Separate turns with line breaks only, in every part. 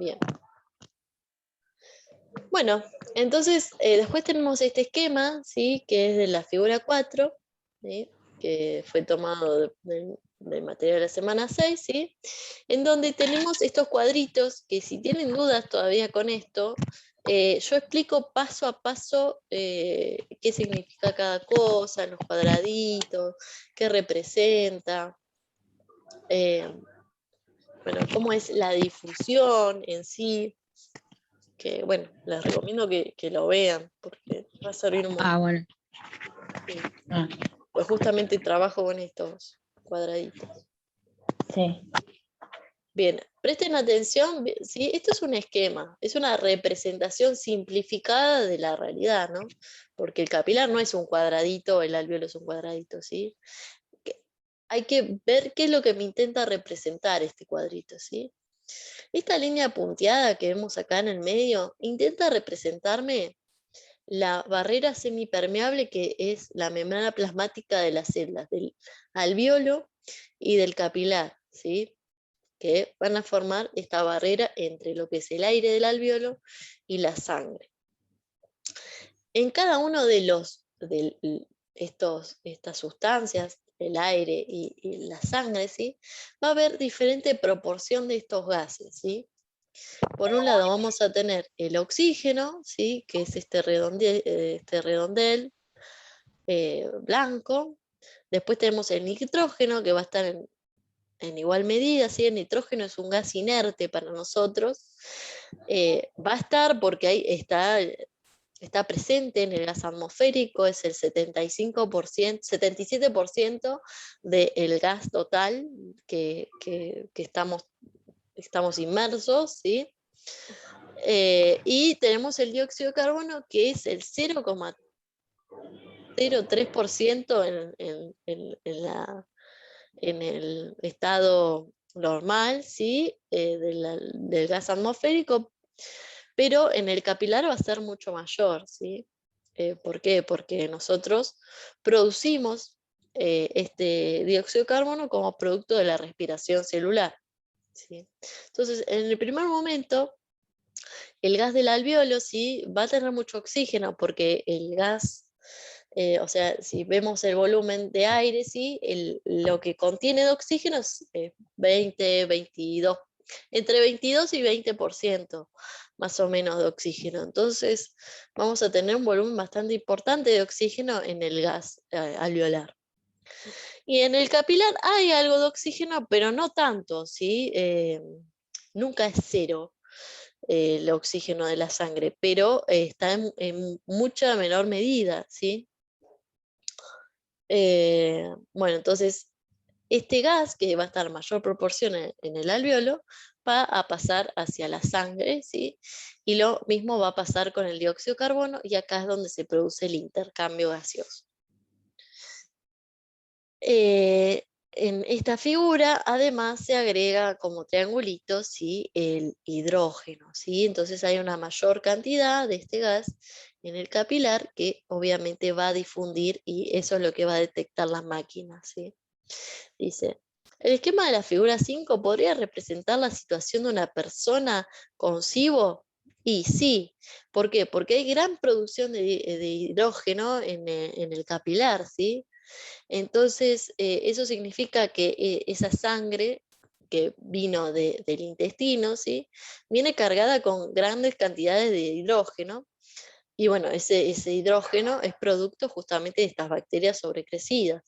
Bien. Bueno, entonces después tenemos este esquema, ¿sí? Que es de la figura 4, ¿sí? Que fue tomado del material de la semana 6, ¿sí? En donde tenemos estos cuadritos que si tienen dudas todavía con esto, yo explico paso a paso qué significa cada cosa, los cuadraditos, qué representa, bueno, cómo es la difusión en sí, que bueno, les recomiendo que lo vean, porque va a servir un montón.
Bueno.
Sí.
Ah,
Pues justamente trabajo con estos cuadraditos.
sí.
Bien, presten atención, ¿sí? Esto es un esquema, es una representación simplificada de la realidad, ¿no? Porque el capilar no es un cuadradito, el alvéolo es un cuadradito, ¿sí? Hay que ver qué es lo que me intenta representar este cuadrito, ¿sí? Esta línea punteada que vemos acá en el medio intenta representarme la barrera semipermeable que es la membrana plasmática de las células del alvéolo y del capilar, ¿sí? Que van a formar esta barrera entre lo que es el aire del alvéolo y la sangre. En cada uno de estas sustancias, el aire y la sangre, ¿sí? Va a haber diferente proporción de estos gases, ¿sí? Por un lado vamos a tener el oxígeno, ¿sí? Que es este redondel blanco. Después tenemos el nitrógeno, que va a estar en igual medida, ¿sí? El nitrógeno es un gas inerte para nosotros. Va a estar porque ahí está presente en el gas atmosférico, es el 75%, 77% del gas total que estamos inmersos, ¿sí? Y tenemos el dióxido de carbono, que es el 0,03% en el estado normal, ¿sí? Del gas atmosférico, pero en el capilar va a ser mucho mayor, ¿sí? ¿Por qué? Porque nosotros producimos este dióxido de carbono como producto de la respiración celular, ¿sí? Entonces, en el primer momento, el gas del alvéolo, ¿sí? Va a tener mucho oxígeno porque el gas, o sea, si vemos el volumen de aire, ¿sí? Lo que contiene de oxígeno es 20, 22, entre 22 y 20% más o menos de oxígeno. Entonces vamos a tener un volumen bastante importante de oxígeno en el gas alveolar. Y en el capilar hay algo de oxígeno, pero no tanto, ¿sí? Nunca es cero el oxígeno de la sangre, pero está en mucha menor medida, ¿sí? Bueno, entonces este gas, que va a estar en mayor proporción en el alvéolo, va a pasar hacia la sangre, ¿sí? Y lo mismo va a pasar con el dióxido de carbono, y acá es donde se produce el intercambio gaseoso. En esta figura, además, se agrega como triangulitos, ¿sí? El hidrógeno, ¿sí? Entonces hay una mayor cantidad de este gas en el capilar que obviamente va a difundir, y eso es lo que va a detectar la máquina, ¿sí? Dice, el esquema de la figura 5 podría representar la situación de una persona con SIBO. Y sí, ¿por qué? Porque hay gran producción de hidrógeno en el capilar, ¿sí? Entonces, eso significa que esa sangre que vino del intestino, ¿sí? Viene cargada con grandes cantidades de hidrógeno, y bueno, ese hidrógeno es producto justamente de estas bacterias sobrecrecidas.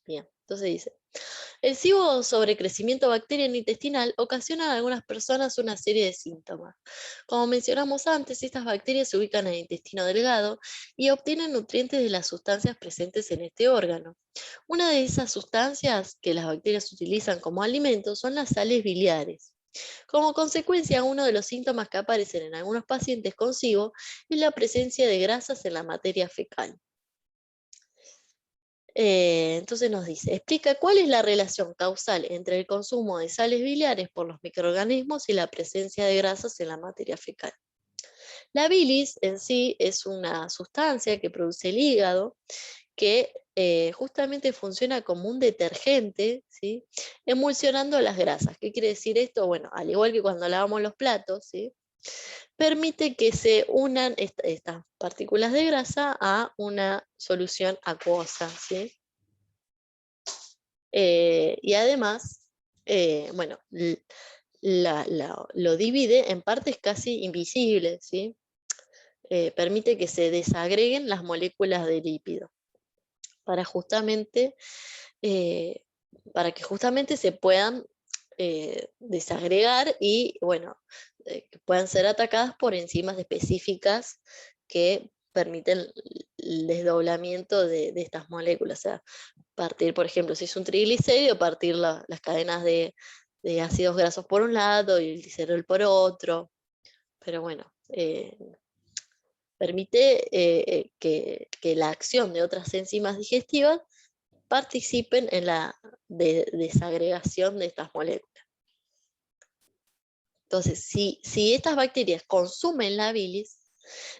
Bien, entonces dice, el SIBO sobrecrecimiento bacteriano intestinal ocasiona en algunas personas una serie de síntomas. Como mencionamos antes, estas bacterias se ubican en el intestino delgado y obtienen nutrientes de las sustancias presentes en este órgano. Una de esas sustancias que las bacterias utilizan como alimento son las sales biliares. Como consecuencia, uno de los síntomas que aparecen en algunos pacientes con SIBO es la presencia de grasas en la materia fecal. Entonces nos dice, explica cuál es la relación causal entre el consumo de sales biliares por los microorganismos y la presencia de grasas en la materia fecal. La bilis en sí es una sustancia que produce el hígado que justamente funciona como un detergente, ¿sí? Emulsionando las grasas. ¿Qué quiere decir esto? Bueno, al igual que cuando lavamos los platos, ¿sí? Permite que se unan estas partículas de grasa a una solución acuosa, ¿sí? Y además, bueno, lo divide en partes casi invisibles, ¿sí? Permite que se desagreguen las moléculas de lípido para justamente, eh, para que justamente se puedan desagregar y, bueno, que puedan ser atacadas por enzimas específicas que permiten el desdoblamiento de estas moléculas. O sea, partir, por ejemplo, si es un triglicérido, partir las cadenas de ácidos grasos por un lado y el glicerol por otro. Pero bueno, permite que la acción de otras enzimas digestivas participen en la desagregación de estas moléculas. Entonces, si estas bacterias consumen la bilis,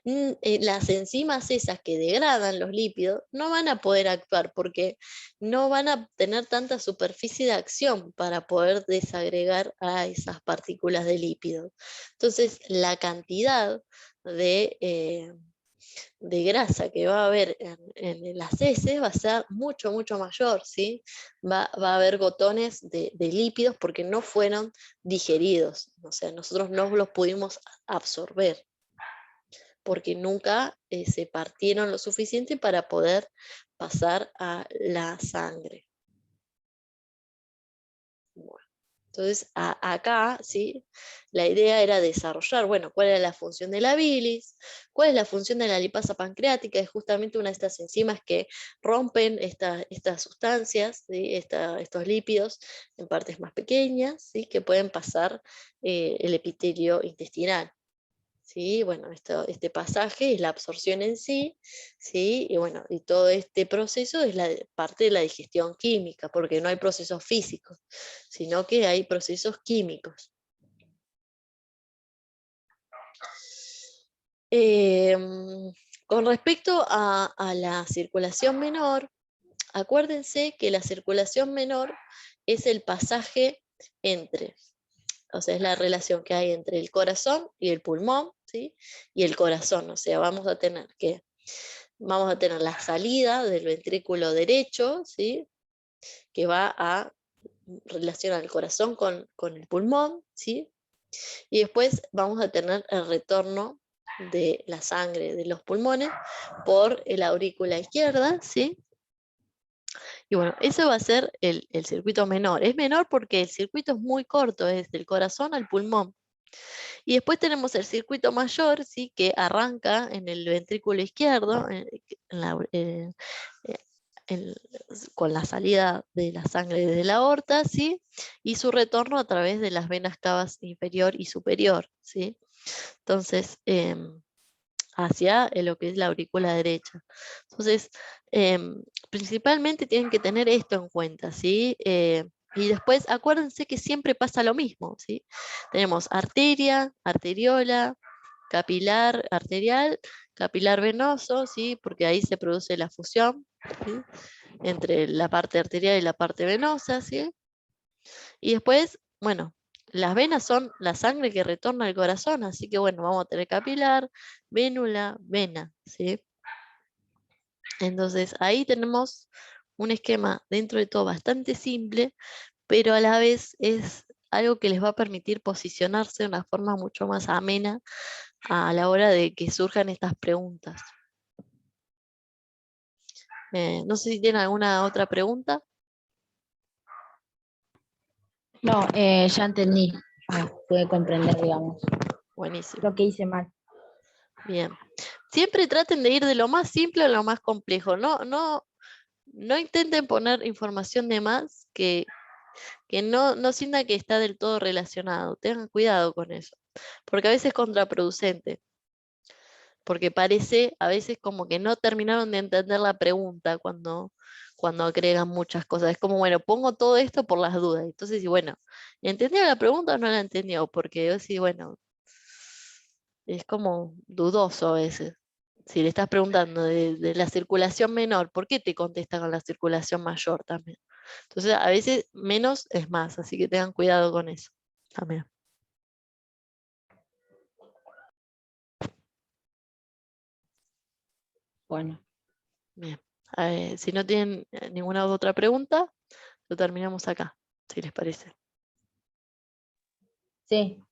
las enzimas esas que degradan los lípidos no van a poder actuar porque no van a tener tanta superficie de acción para poder desagregar a esas partículas de lípidos. Entonces, la cantidad de grasa que va a haber en las heces va a ser mucho, mucho mayor, ¿sí? Va a haber gotones de lípidos porque no fueron digeridos, o sea, nosotros no los pudimos absorber porque nunca se partieron lo suficiente para poder pasar a la sangre. Bueno, entonces acá, ¿sí? La idea era desarrollar, bueno, cuál era la función de la bilis, cuál es la función de la lipasa pancreática, es justamente una de estas enzimas que rompen estas sustancias, ¿sí? Estos lípidos en partes más pequeñas, ¿sí? Que pueden pasar el epitelio intestinal. ¿Sí? Bueno, este pasaje es la absorción en sí, ¿sí? Y bueno, y todo este proceso es parte de la digestión química, porque no hay procesos físicos, sino que hay procesos químicos. Con respecto a la circulación menor, acuérdense que la circulación menor es el pasaje entre, o sea, es la relación que hay entre el corazón y el pulmón, ¿sí? Y el corazón, o sea, vamos a tener la salida del ventrículo derecho, ¿sí? Que va a relacionar el corazón con el pulmón, ¿sí? Y después vamos a tener el retorno de la sangre de los pulmones por la aurícula izquierda, ¿sí? Y bueno, eso va a ser el circuito menor. Es menor porque el circuito es muy corto, es del corazón al pulmón. Y después tenemos el circuito mayor, ¿sí? Que arranca en el ventrículo izquierdo, eh, en- con la salida de la sangre de la aorta, ¿sí? Y su retorno a través de las venas cavas inferior y superior, ¿sí? Entonces, hacia lo que es la aurícula derecha. Entonces, principalmente tienen que tener esto en cuenta, ¿sí? Y después acuérdense que siempre pasa lo mismo, ¿sí? Tenemos arteria, arteriola, capilar arterial, capilar venoso, ¿sí? Porque ahí se produce la fusión, ¿sí? Entre la parte arterial y la parte venosa, ¿sí? Y después, bueno, las venas son la sangre que retorna al corazón, así que bueno, vamos a tener capilar, vénula, vena, ¿sí? Entonces ahí tenemos un esquema dentro de todo bastante simple, pero a la vez es algo que les va a permitir posicionarse de una forma mucho más amena a la hora de que surjan estas preguntas. No sé si tienen alguna otra pregunta.
No, ya entendí. Pude comprender, digamos,
Buenísimo.
lo que hice mal.
Bien. Siempre traten de ir de lo más simple a lo más complejo. No intenten poner información de más que no sientan que está del todo relacionado. Tengan cuidado con eso. Porque a veces es contraproducente. Porque parece a veces como que no terminaron de entender la pregunta cuando agregan muchas cosas. Es como, bueno, pongo todo esto por las dudas. Entonces, y bueno, ¿entendió la pregunta o no la entendió? Porque yo sí, bueno, es como dudoso a veces. Si le estás preguntando de la circulación menor, ¿por qué te contesta con la circulación mayor también? Entonces, a veces menos es más, así que tengan cuidado con eso también.
Bueno,
Bien. Si no tienen ninguna otra pregunta, lo terminamos acá, si les parece.
sí.